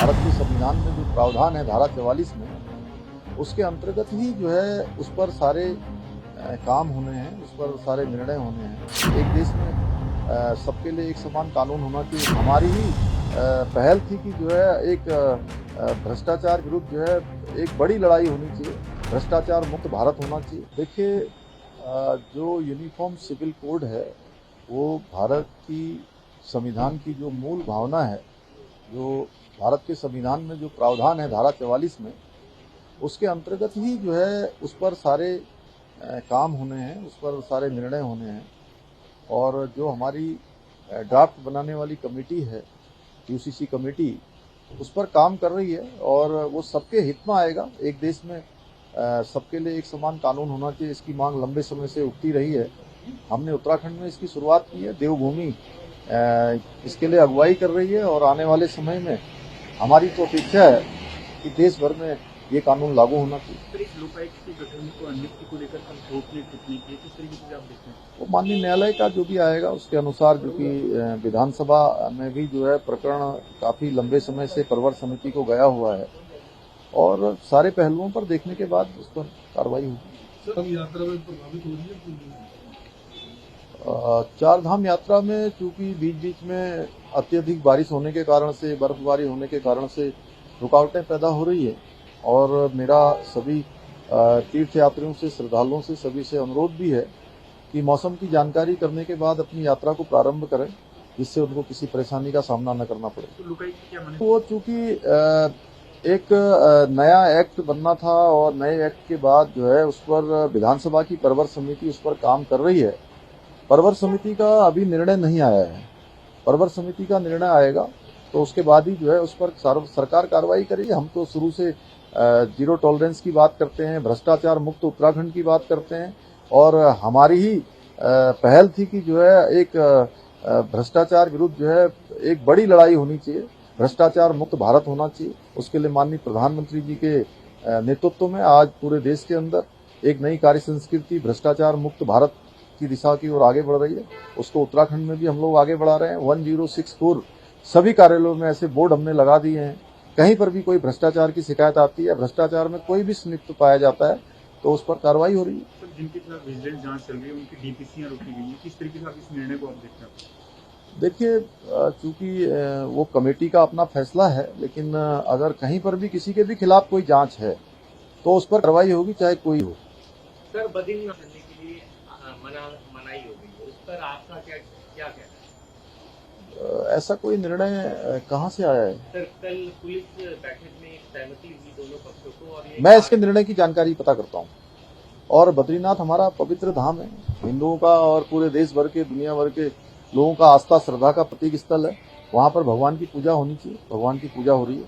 भारत के संविधान में जो प्रावधान है धारा 44 में, उसके अंतर्गत ही जो है उस पर सारे काम होने हैं, उस पर सारे निर्णय होने हैं। एक देश में सबके लिए एक समान कानून होना चाहिए। हमारी ही पहल थी कि जो है एक भ्रष्टाचार विरुद्ध जो है एक बड़ी लड़ाई होनी चाहिए, भ्रष्टाचार मुक्त भारत होना चाहिए। देखिए, जो यूनिफॉर्म सिविल कोड है वो भारत की संविधान की जो मूल भावना है, जो भारत के संविधान में जो प्रावधान है धारा 44 में, उसके अंतर्गत ही जो है उस पर सारे काम होने हैं, उस पर सारे निर्णय होने हैं। और जो हमारी ड्राफ्ट बनाने वाली कमेटी है, यूसीसी कमेटी, उस पर काम कर रही है और वो सबके हित में आएगा। एक देश में सबके लिए एक समान कानून होना चाहिए, इसकी मांग लंबे समय से उठती रही है। हमने उत्तराखंड में इसकी शुरुआत की है। देवभूमि इसके लिए अगुवाई कर रही है और आने वाले समय में हमारी तो अपेक्षा है कि देश भर में ये कानून लागू होना चाहिए। लोकायुक्त के गठन को नियुक्ति को लेकर रोकने टिप्पणी की, किस तरीके से आप देखते हैं? वो माननीय न्यायालय का जो भी आएगा उसके अनुसार, जो कि विधानसभा में भी जो है प्रकरण काफी लंबे समय से प्रवर समिति को गया हुआ है और सारे पहलुओं पर देखने के बाद उस पर कार्रवाई होगी। सब यात्रा में प्रभावित हो रही है। चार धाम यात्रा में चूंकि बीच बीच में अत्यधिक बारिश होने के कारण से, बर्फबारी होने के कारण से रुकावटें पैदा हो रही है और मेरा सभी तीर्थ यात्रियों से, श्रद्धालुओं से, सभी से अनुरोध भी है कि मौसम की जानकारी करने के बाद अपनी यात्रा को प्रारंभ करें, जिससे उनको किसी परेशानी का सामना न करना पड़े। वो चूंकि एक नया एक्ट बनना था और नए एक्ट के बाद जो है उस पर विधानसभा की प्रवर समिति उस पर काम कर रही है। प्रवर समिति का अभी निर्णय नहीं आया है। प्रवर समिति का निर्णय आएगा तो उसके बाद ही जो है उस पर सरकार कार्रवाई करेगी। हम तो शुरू से जीरो टॉलरेंस की बात करते हैं, भ्रष्टाचार मुक्त उत्तराखंड की बात करते हैं और हमारी ही पहल थी कि जो है एक भ्रष्टाचार विरुद्ध जो है एक बड़ी लड़ाई होनी चाहिए, भ्रष्टाचार मुक्त भारत होना चाहिए। उसके लिए माननीय प्रधानमंत्री जी के नेतृत्व में आज पूरे देश के अंदर एक नई कार्य संस्कृति भ्रष्टाचार मुक्त भारत की दिशा की ओर आगे बढ़ रही है। उसको उत्तराखंड में भी हम लोग आगे बढ़ा रहे हैं। 1064 सभी कार्यालयों में ऐसे बोर्ड हमने लगा दिए हैं। कहीं पर भी कोई भ्रष्टाचार की शिकायत आती है, भ्रष्टाचार में कोई भी संलिप्त पाया जाता है तो उस पर कार्रवाई हो रही है। जिनके खिलाफ विजिलेंस जांच चल रही है उनकी डीपीसीयां रोकी गई है, किस तरीके से आप इस निर्णय को आप देखते हैं? देखिए, चूंकि वो कमेटी का अपना फैसला है, लेकिन अगर कहीं पर भी किसी के भी खिलाफ कोई जांच है तो उस पर कार्रवाई होगी, चाहे कोई हो। सर, बद्रीनाथ करने के लिए मनाही हो गई है, उस पर आपका क्या कहना है? ऐसा कोई निर्णय कहाँ से आया है? सर, कल पुलिस बैठक में सहमति हुई दोनों पक्षों को और मैं इसके निर्णय की जानकारी पता करता हूँ। और बद्रीनाथ हमारा पवित्र धाम है, हिंदुओं का और पूरे देश भर के, दुनिया भर के लोगों का आस्था श्रद्धा का प्रतीक स्थल है। वहाँ पर भगवान की पूजा होनी चाहिए, भगवान की पूजा हो रही है।